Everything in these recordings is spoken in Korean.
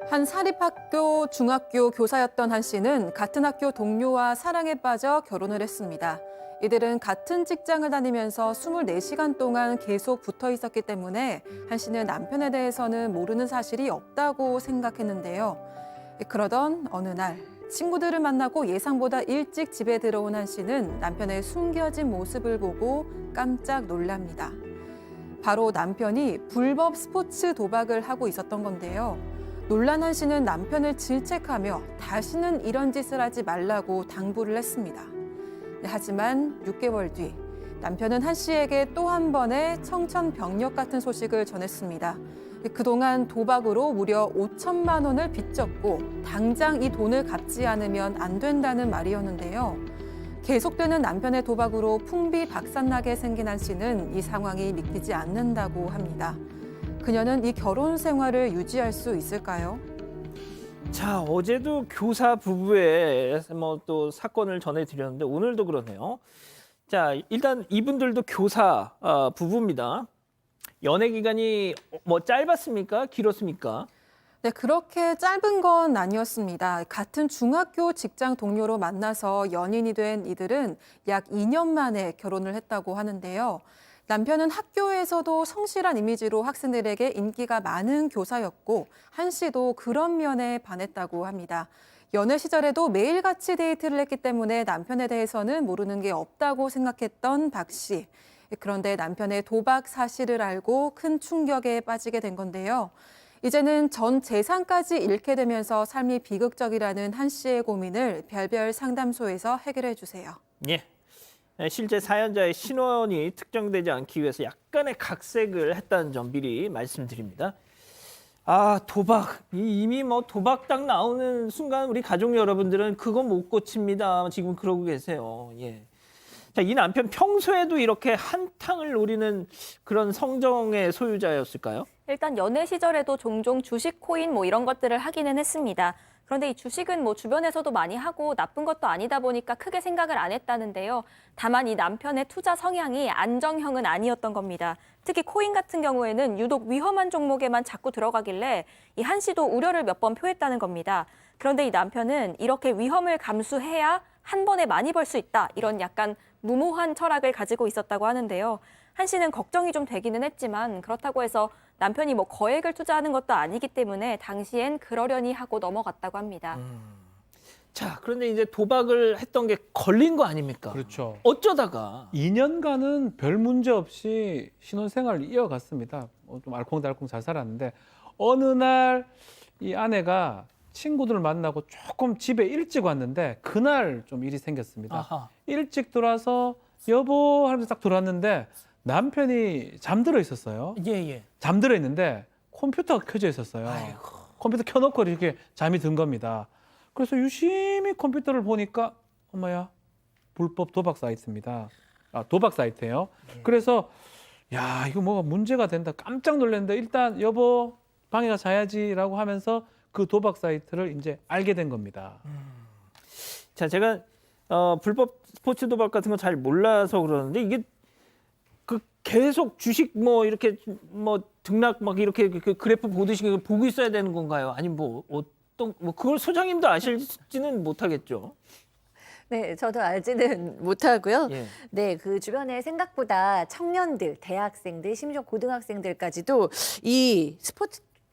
한 사립학교 중학교 교사였던 한 씨는 같은 학교 동료와 사랑에 빠져 결혼을 했습니다. 이들은 같은 직장을 다니면서 24시간 동안 계속 붙어 있었기 때문에 한 씨는 남편에 대해서는 모르는 사실이 없다고 생각했는데요. 그러던 어느 날 친구들을 만나고 예상보다 일찍 집에 들어온 한 씨는 남편의 숨겨진 모습을 보고 깜짝 놀랍니다. 바로 남편이 불법 스포츠 도박을 하고 있었던 건데요. 놀란 한 씨는 남편을 질책하며 다시는 이런 짓을 하지 말라고 당부를 했습니다. 하지만 6개월 뒤 남편은 한 씨에게 또 한 번의 청천벽력 같은 소식을 전했습니다. 그동안 도박으로 무려 5천만 원을 빚졌고 당장 이 돈을 갚지 않으면 안 된다는 말이었는데요. 계속되는 남편의 도박으로 풍비박산나게 생긴 한 씨는 이 상황이 믿기지 않는다고 합니다. 그녀는 이 결혼 생활을 유지할 수 있을까요? 자, 어제도 교사 부부의 또 사건을 전해드렸는데 오늘도 그러네요. 자, 일단 이분들도 교사 부부입니다. 연애 기간이 짧았습니까? 길었습니까? 네, 그렇게 짧은 건 아니었습니다. 같은 중학교 직장 동료로 만나서 연인이 된 이들은 약 2년 만에 결혼을 했다고 하는데요. 남편은 학교에서도 성실한 이미지로 학생들에게 인기가 많은 교사였고 한 씨도 그런 면에 반했다고 합니다. 연애 시절에도 매일같이 데이트를 했기 때문에 남편에 대해서는 모르는 게 없다고 생각했던 박 씨. 그런데 남편의 도박 사실을 알고 큰 충격에 빠지게 된 건데요. 이제는 전 재산까지 잃게 되면서 삶이 비극적이라는 한 씨의 고민을 별별 상담소에서 해결해 주세요. 예. 실제 사연자의 신원이 특정되지 않기 위해서 약간의 각색을 했다는 점 미리 말씀드립니다. 아, 도박. 이미 도박 딱 나오는 순간 우리 가족 여러분들은 그거 못 고칩니다. 지금 그러고 계세요. 예. 자, 이 남편 평소에도 이렇게 한탕을 노리는 그런 성정의 소유자였을까요? 일단 연애 시절에도 종종 주식, 코인 이런 것들을 하기는 했습니다. 그런데 이 주식은 주변에서도 많이 하고 나쁜 것도 아니다 보니까 크게 생각을 안 했다는데요. 다만 이 남편의 투자 성향이 안정형은 아니었던 겁니다. 특히 코인 같은 경우에는 유독 위험한 종목에만 자꾸 들어가길래 이 한 씨도 우려를 몇 번 표했다는 겁니다. 그런데 이 남편은 이렇게 위험을 감수해야 한 번에 많이 벌 수 있다. 이런 약간 무모한 철학을 가지고 있었다고 하는데요. 한 씨는 걱정이 좀 되기는 했지만 그렇다고 해서 남편이 거액을 투자하는 것도 아니기 때문에 당시엔 그러려니 하고 넘어갔다고 합니다. 자, 그런데 이제 도박을 했던 게 걸린 거 아닙니까? 그렇죠. 어쩌다가 2년간은 별 문제 없이 신혼생활을 이어갔습니다. 좀 알콩달콩 잘 살았는데 어느 날 이 아내가 친구들을 만나고 조금 집에 일찍 왔는데 그날 좀 일이 생겼습니다. 아하. 일찍 들어와서 여보 하면서 딱 들어왔는데 남편이 잠들어 있었어요. 예. 잠들어 있는데 컴퓨터가 켜져 있었어요. 아이고. 컴퓨터 켜놓고 이렇게 잠이 든 겁니다. 그래서 유심히 컴퓨터를 보니까 엄마야 불법 도박 사이트입니다. 도박 사이트예요. 그래서 야 이거 뭐가 문제가 된다. 깜짝 놀랐는데 일단 여보 방에가 자야지라고 하면서 그 도박 사이트를 이제 알게 된 겁니다. 자, 제가 불법 스포츠 도박 같은 거 잘 몰라서 그러는데 이게 계속 주식 이렇게 등락 이렇게 그 그래프 보듯이 보고 있어야 되는 건가요? 아니면 어떤 그걸 소장님도 아실지는 못하겠죠. 네, 저도 알지는 못하고요. 예. 네, 그 주변에 생각보다 청년들, 대학생들, 심지어 고등학생들까지도 이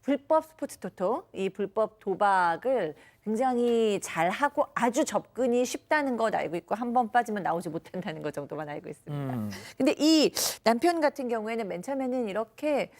불법 스포츠 토토, 이 불법 도박을 굉장히 잘하고 아주 접근이 쉽다는 것 알고 있고 한 번 빠지면 나오지 못한다는 것 정도만 알고 있습니다. 근데 이 남편 같은 경우에는 맨 처음에는 이렇게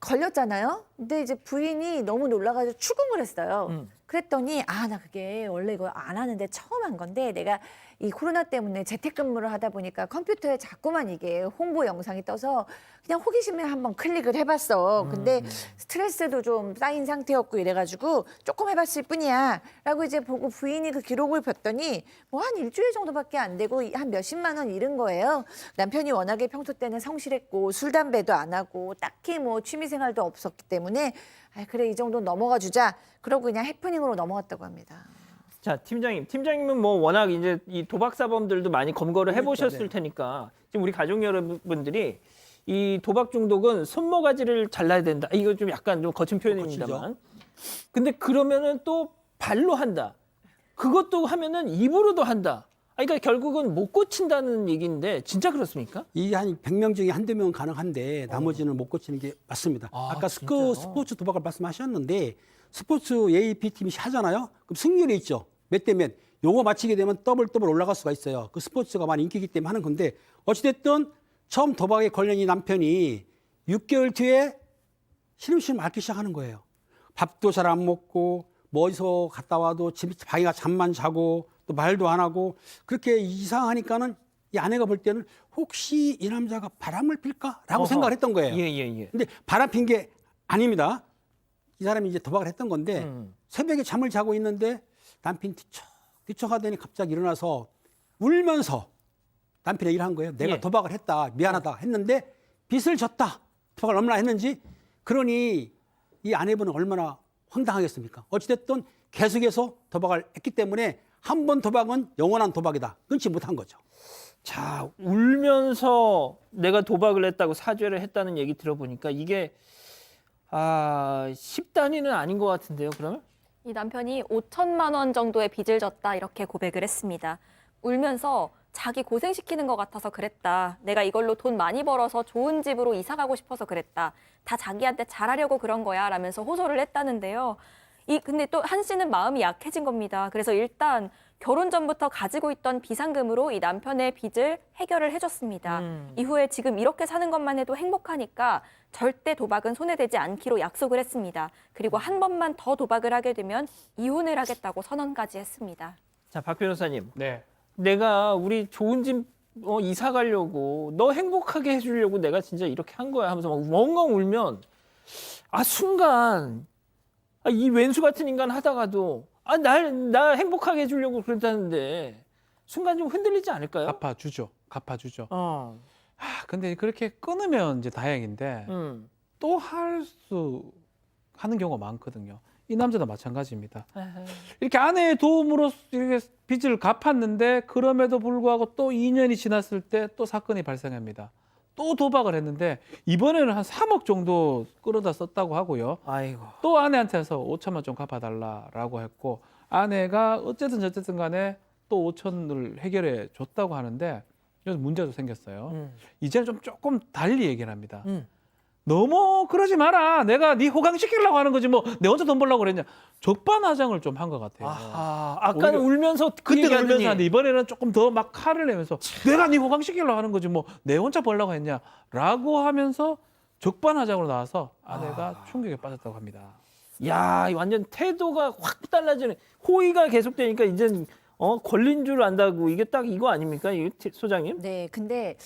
걸렸잖아요. 근데 이제 부인이 너무 놀라가지고 추궁을 했어요. 그랬더니 나 그게 원래 이거 안 하는데 처음 한 건데 내가 이 코로나 때문에 재택근무를 하다 보니까 컴퓨터에 자꾸만 이게 홍보 영상이 떠서 그냥 호기심에 한번 클릭을 해봤어. 근데 스트레스도 좀 쌓인 상태였고 이래가지고 조금 해봤을 뿐이야. 라고 이제 보고 부인이 그 기록을 봤더니 한 일주일 정도밖에 안 되고 한 몇십만 원 잃은 거예요. 남편이 워낙에 평소 때는 성실했고 술, 담배도 안 하고 딱히 취미생활도 없었기 때문에 그래 이 정도 넘어가 주자. 그러고 그냥 해프닝으로 넘어갔다고 합니다. 자, 팀장님은 워낙 이제 이 도박 사범들도 많이 검거를 해보셨을 테니까 지금 우리 가족 여러분들이 이 도박 중독은 손모가지를 잘라야 된다. 이거 좀 약간 좀 거친 표현입니다만 근데 그러면은 또 발로 한다. 그것도 하면은 입으로도 한다. 그러니까 결국은 못 고친다는 얘기인데 진짜 그렇습니까? 이 한 100명 중에 한두 명은 가능한데 나머지는 못 고치는 게 맞습니다. 아, 아까 진짜요? 스포츠 도박을 말씀하셨는데 스포츠 AP팀이 하잖아요. 그럼 승률이 있죠. 몇 대 몇. 요거 맞히게 되면 더블 올라갈 수가 있어요. 그 스포츠가 많이 인기이기 때문에 하는 건데 어찌됐든 처음 도박에 걸린 이 남편이 6개월 뒤에 시름시름 앓기 시작하는 거예요. 밥도 잘 안 먹고 뭐 어디서 갔다 와도 집 방에가 잠만 자고 또 말도 안 하고 그렇게 이상하니까는 이 아내가 볼 때는 혹시 이 남자가 바람을 필까라고 어허. 생각을 했던 거예요. 예. 근데 바람 핀 게 아닙니다. 이 사람이 이제 도박을 했던 건데 새벽에 잠을 자고 있는데 남편이 뒤척하더니 갑자기 일어나서 울면서 남편에게 일한 거예요. 내가 예. 도박을 했다. 미안하다 했는데 빚을 졌다. 도박을 얼마나 했는지. 그러니 이 아내분은 얼마나 황당하겠습니까? 어찌됐든 계속해서 도박을 했기 때문에 한 번 도박은 영원한 도박이다. 끊지 못한 거죠. 자, 울면서 내가 도박을 했다고 사죄를 했다는 얘기 들어보니까 이게 10단위는 아닌 것 같은데요, 그러면? 이 남편이 5천만 원 정도의 빚을 졌다 이렇게 고백을 했습니다. 울면서 자기 고생시키는 것 같아서 그랬다. 내가 이걸로 돈 많이 벌어서 좋은 집으로 이사 가고 싶어서 그랬다. 다 자기한테 잘하려고 그런 거야 라면서 호소를 했다는데요. 근데 또 한 씨는 마음이 약해진 겁니다. 그래서 일단 결혼 전부터 가지고 있던 비상금으로 이 남편의 빚을 해결을 해줬습니다. 이후에 지금 이렇게 사는 것만 해도 행복하니까 절대 도박은 손에 대지 않기로 약속을 했습니다. 그리고 한 번만 더 도박을 하게 되면 이혼을 하겠다고 선언까지 했습니다. 자, 박 변호사님. 네. 내가 우리 좋은 집 이사 가려고 너 행복하게 해주려고 내가 진짜 이렇게 한 거야 하면서 막 엉엉 울면 순간 이 왼수 같은 인간 하다가도 나 행복하게 해주려고 그랬다는데 순간 좀 흔들리지 않을까요? 갚아주죠. 어. 근데 그렇게 끊으면 이제 다행인데 또 하는 경우가 많거든요. 이 남자도 마찬가지입니다. 이렇게 아내의 도움으로 이렇게 빚을 갚았는데 그럼에도 불구하고 또 2년이 지났을 때 또 사건이 발생합니다. 또 도박을 했는데 이번에는 한 3억 정도 끌어다 썼다고 하고요. 아이고. 또 아내한테서 5천만 좀 갚아달라라고 했고 아내가 어쨌든 간에 또 5천을 해결해 줬다고 하는데 여기서 문제도 생겼어요. 이제는 좀 조금 달리 얘기를 합니다. 너무 그러지 마라. 내가 네 호강시키려고 하는 거지 뭐 내 혼자 돈 벌려고 그랬냐. 적반하장을 좀 한 것 같아요. 아까는 오히려 울면서 그 그때 얘기하더니 울면서 하는데 이번에는 조금 더 막 칼을 내면서 내가 네 호강시키려고 하는 거지 뭐 내 혼자 벌려고 했냐라고 하면서 적반하장으로 나와서 아내가 충격에 빠졌다고 합니다. 야, 완전 태도가 확 달라지는 호의가 계속되니까 이젠 걸린 줄 안다고 이게 딱 이거 아닙니까, 소장님? 네, 근데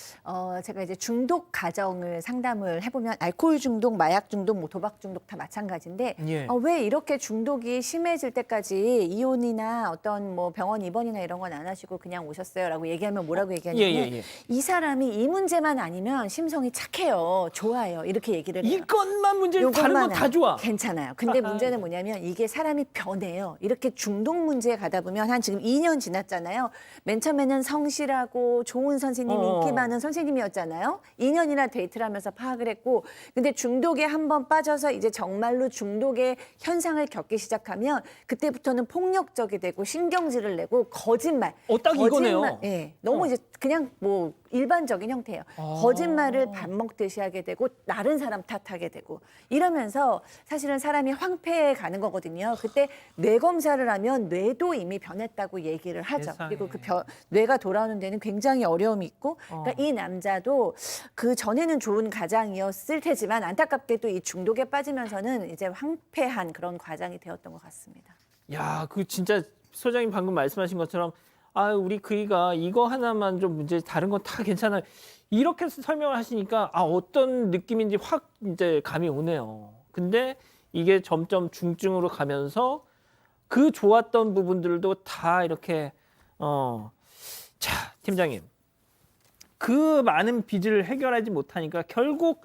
제가 이제 중독 가정을 상담을 해보면 알코올 중독, 마약 중독, 뭐 도박 중독 다 마찬가지인데 예. 왜 이렇게 중독이 심해질 때까지 이혼이나 어떤 뭐 병원 입원이나 이런 건 안 하시고 그냥 오셨어요라고 얘기하면 뭐라고 얘기하냐면 예. 이 사람이 이 문제만 아니면 심성이 착해요, 좋아요 이렇게 얘기를 해요. 이것만 문제는 다른 요것만 건 다 좋아. 괜찮아요. 근데 아하. 문제는 뭐냐면 이게 사람이 변해요. 이렇게 중독 문제에 가다 보면 한 지금 2년 지났잖아요. 맨 처음에는 성실하고 좋은 선생님, 인기 많은 선생님이었잖아요. 2년이나 데이트를 하면서 파악을 했고 근데 중독에 한번 빠져서 이제 정말로 중독의 현상을 겪기 시작하면 그때부터는 폭력적이 되고 신경질을 내고 거짓말. 딱 이거네요. 예. 너무 이제 그냥 뭐 일반적인 형태예요. 거짓말을 밥 먹듯이 하게 되고 다른 사람 탓하게 되고 이러면서 사실은 사람이 황폐해 가는 거거든요. 그때 뇌 검사를 하면 뇌도 이미 변했다고 얘기를 하죠. 세상에. 그리고 뇌가 돌아오는 데는 굉장히 어려움이 있고 그러니까 이 남자도 그 전에는 좋은 가장이었을 테지만 안타깝게도 이 중독에 빠지면서는 이제 황폐한 그런 과정이 되었던 것 같습니다. 야, 그 진짜 소장님 방금 말씀하신 것처럼 우리 그이가 이거 하나만 좀 문제 다른 건 다 괜찮아요. 이렇게 설명을 하시니까 어떤 느낌인지 확 이제 감이 오네요. 근데 이게 점점 중증으로 가면서 그 좋았던 부분들도 다 이렇게 자, 팀장님. 그 많은 빚을 해결하지 못하니까 결국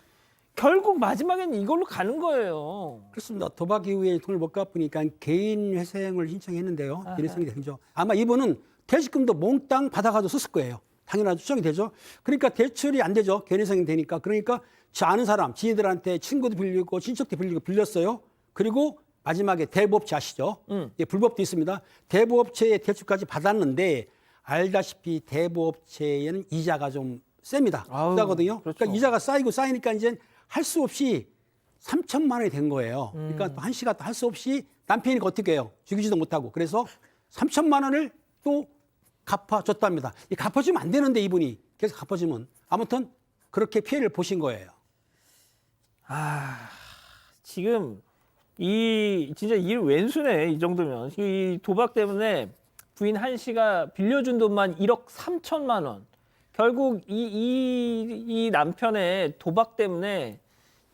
마지막엔 이걸로 가는 거예요. 그렇습니다. 도박 이후에 돈을 못 갚으니까 개인 회생을 신청했는데요. 개인회생이 되죠. 아마 이분은 대식금도 몽땅 받아가도 썼을 거예요. 당연하죠. 추정이 되죠. 그러니까 대출이 안 되죠. 개인회생이 되니까. 그러니까 저 아는 사람, 지인들한테 친구도 빌리고 친척도 빌리고 빌렸어요. 그리고 마지막에 대부업체 아시죠? 예, 불법도 있습니다. 대부업체의 대출까지 받았는데 알다시피 대부업체에는 이자가 좀 셉니다. 아우, 싸거든요. 그렇죠. 그러니까 이자가 쌓이니까 이제 할 수 없이 3천만 원이 된 거예요. 그러니까 또 한 씨가 또 할 수 없이 남편이 어떻게 해요? 죽이지도 못하고. 그래서 3천만 원을 또 갚아줬답니다. 이 갚아주면 안 되는데 이분이 계속 갚아주면 아무튼 그렇게 피해를 보신 거예요. 지금 이 진짜 일 왼수네 이 정도면 이 도박 때문에 부인 한 씨가 빌려준 돈만 1억 3천만 원. 결국 이 남편의 도박 때문에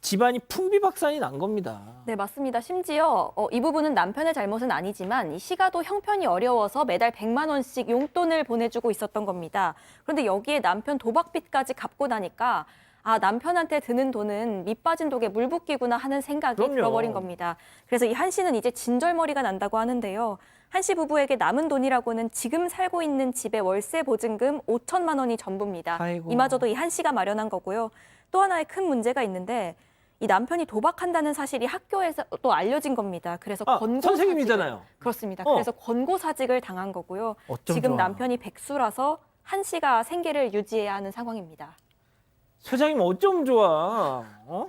집안이 풍비박산이 난 겁니다. 네, 맞습니다. 심지어 이 부분은 남편의 잘못은 아니지만 이 씨가도 형편이 어려워서 매달 100만 원씩 용돈을 보내주고 있었던 겁니다. 그런데 여기에 남편 도박빚까지 갚고 나니까 아, 남편한테 드는 돈은 밑 빠진 독에 물 붓기구나 하는 생각이 그럼요. 들어버린 겁니다. 그래서 이 한 씨는 이제 진절머리가 난다고 하는데요. 한 씨 부부에게 남은 돈이라고는 지금 살고 있는 집의 월세 보증금 5천만 원이 전부입니다. 아이고. 이마저도 이 한 씨가 마련한 거고요. 또 하나의 큰 문제가 있는데 이 남편이 도박한다는 사실이 학교에서 또 알려진 겁니다. 그래서 선생님이잖아요. 그렇습니다. 어. 그래서 권고사직을 당한 거고요. 어쩜 지금 좋아. 남편이 백수라서 한 씨가 생계를 유지해야 하는 상황입니다. 소장님 어쩜 좋아. 어?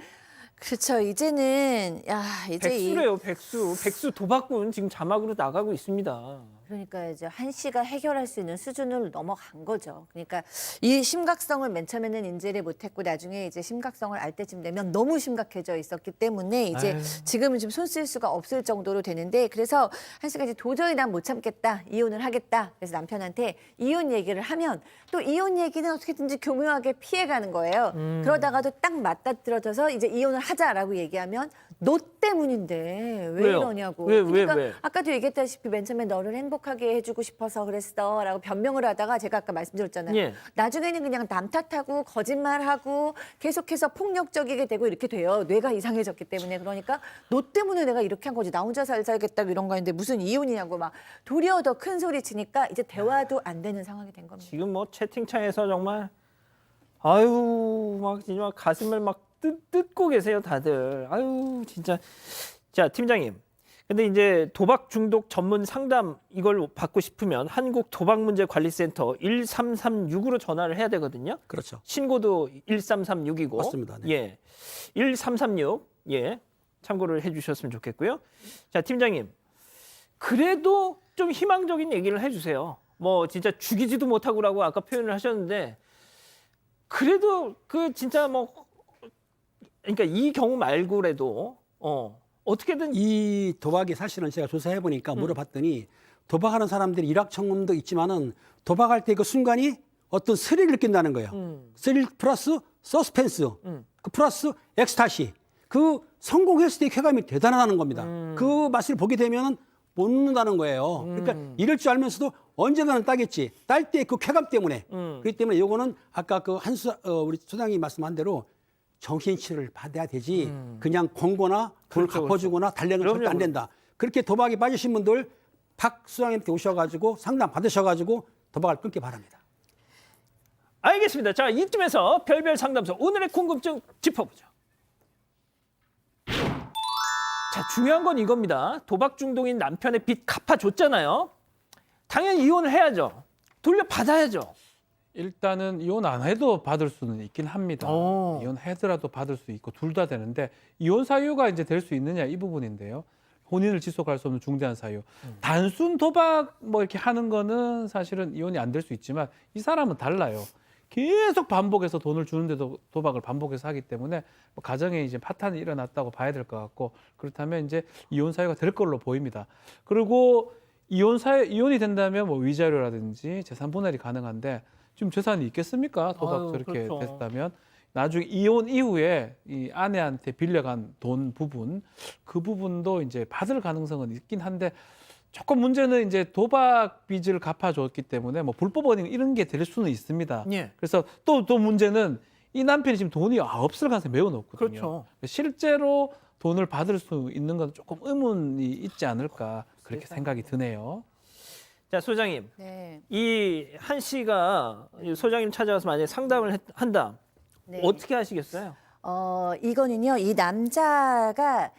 그렇죠. 이제는 이제 백수래요, 백수 도박꾼 지금 자막으로 나가고 있습니다. 그러니까 이제 한 씨가 해결할 수 있는 수준을 넘어간 거죠. 그러니까 이 심각성을 맨 처음에는 인지를 못했고 나중에 이제 심각성을 알 때쯤 되면 너무 심각해져 있었기 때문에 이제 아유. 지금은 좀 손 쓸 수가 없을 정도로 되는데 그래서 한 씨가 이제 도저히 난 못 참겠다 이혼을 하겠다. 그래서 남편한테 이혼 얘기를 하면 또 이혼 얘기는 어떻게든지 교묘하게 피해가는 거예요. 그러다가도 딱 맞닥뜨려져서 이제 이혼을 하자라고 얘기하면 너 때문인데 왜 왜요? 이러냐고. 왜, 그러니까 왜? 아까도 얘기했다시피 맨 처음에 너를 행복하게 해주고 싶어서 그랬어라고 변명을 하다가 제가 아까 말씀드렸잖아요. 예. 나중에는 그냥 남 탓하고 거짓말하고 계속해서 폭력적이게 되고 이렇게 돼요. 뇌가 이상해졌기 때문에. 그러니까 너 때문에 내가 이렇게 한 거지. 나 혼자 살겠다 이런 거 했는데 무슨 이혼이냐고 막 도리어 더 큰 소리 치니까 이제 대화도 안 되는 상황이 된 겁니다. 지금 뭐 채팅창에서 정말 아유 막 진짜 가슴을 막 뜯고 계세요 다들. 아유 진짜. 자 팀장님. 근데 이제 도박 중독 전문 상담 이걸 받고 싶으면 한국도박문제관리센터 1336으로 전화를 해야 되거든요. 그렇죠. 신고도 1336이고. 맞습니다. 네. 예. 1336. 예. 참고를 해 주셨으면 좋겠고요. 자, 팀장님. 그래도 좀 희망적인 얘기를 해 주세요. 뭐 진짜 죽이지도 못하고라고 아까 표현을 하셨는데 그래도 그 진짜 뭐 그러니까 이 경우 말고라도 어떻게든 이 도박이 사실은 제가 조사해 보니까 물어봤더니 도박하는 사람들이 일확천금도 있지만은 도박할 때 그 순간이 어떤 스릴을 느낀다는 거예요. 스릴 플러스 서스펜스, 그 플러스 엑스타시. 그 성공했을 때 쾌감이 대단하다는 겁니다. 그 맛을 보게 되면은 못 놓는다는 거예요. 그러니까 이럴 줄 알면서도 언젠가는 따겠지. 딸 때 그 쾌감 때문에. 그렇기 때문에 요거는 아까 그 우리 소장님이 말씀한 대로 정신치료를 받아야 되지 그냥 권고나 돈을 그렇죠, 갚아주거나 달래는 그럼요, 절대 안 된다. 그렇게 도박에 빠지신 분들 박 수장님한테 오셔가지고 상담 받으셔가지고 도박을 끊기 바랍니다. 알겠습니다. 자, 이쯤에서 별별 상담소 오늘의 궁금증 짚어보죠. 자, 중요한 건 이겁니다. 도박 중독인 남편의 빚 갚아줬잖아요. 당연히 이혼을 해야죠. 돌려받아야죠. 일단은 이혼 안 해도 받을 수는 있긴 합니다. 오. 이혼해더라도 받을 수 있고 둘 다 되는데 이혼 사유가 이제 될 수 있느냐 이 부분인데요. 혼인을 지속할 수 없는 중대한 사유. 단순 도박 뭐 이렇게 하는 거는 사실은 이혼이 안 될 수 있지만 이 사람은 달라요. 계속 반복해서 돈을 주는데도 도박을 반복해서 하기 때문에 뭐 가정에 이제 파탄이 일어났다고 봐야 될 것 같고 그렇다면 이제 이혼 사유가 될 걸로 보입니다. 그리고 이혼이 된다면 뭐 위자료라든지 재산 분할이 가능한데 지금 재산이 있겠습니까? 도박 아유, 저렇게 그렇죠. 됐다면 나중에 이혼 이후에 이 아내한테 빌려간 돈 부분 그 부분도 이제 받을 가능성은 있긴 한데 조금 문제는 이제 도박 빚을 갚아줬기 때문에 뭐 불법 원인 이런 게 될 수는 있습니다. 예. 그래서 또 문제는 이 남편이 지금 돈이 없을 가능성이 매우 높거든요. 그렇죠. 실제로 돈을 받을 수 있는 건 조금 의문이 있지 않을까 그렇게 생각이 드네요. 자, 소장님. 네. 이 한 씨가 소장님 찾아와서 만약에 상담을 한다. 네. 어떻게 하시겠어요? 이거는요, 이 남자가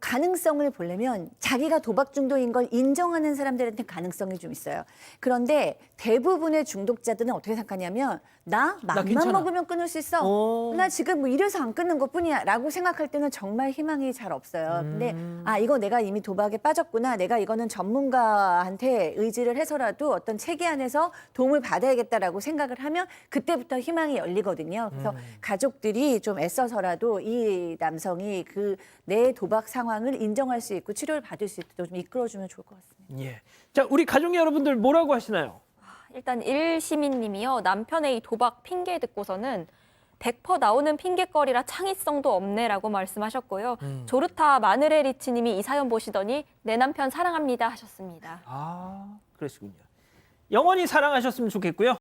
가능성을 보려면 자기가 도박 중독인 걸 인정하는 사람들한테 가능성이 좀 있어요. 그런데 대부분의 중독자들은 어떻게 생각하냐면 나 맘만 괜찮아. 먹으면 끊을 수 있어. 나 지금 뭐 이래서 안 끊는 것뿐이야 라고 생각할 때는 정말 희망이 잘 없어요. 근데 이거 내가 이미 도박에 빠졌구나. 내가 이거는 전문가한테 의지를 해서라도 어떤 체계 안에서 도움을 받아야겠다라고 생각을 하면 그때부터 희망이 열리거든요. 그래서 가족들이 좀 애써서라도 이 남성이 그 내 도박 상황을 인정할 수 있고 치료를 받을 수 있도록 좀 이끌어주면 좋을 것 같습니다. 예. 자, 우리 가족 여러분들 뭐라고 하시나요? 일단 일시민님이요. 남편의 이 도박 핑계 듣고서는 100% 나오는 핑계거리라 창의성도 없네라고 말씀하셨고요. 조르타 마늘의 리치님이 이 사연 보시더니 내 남편 사랑합니다 하셨습니다. 아, 그러시군요. 영원히 사랑하셨으면 좋겠고요.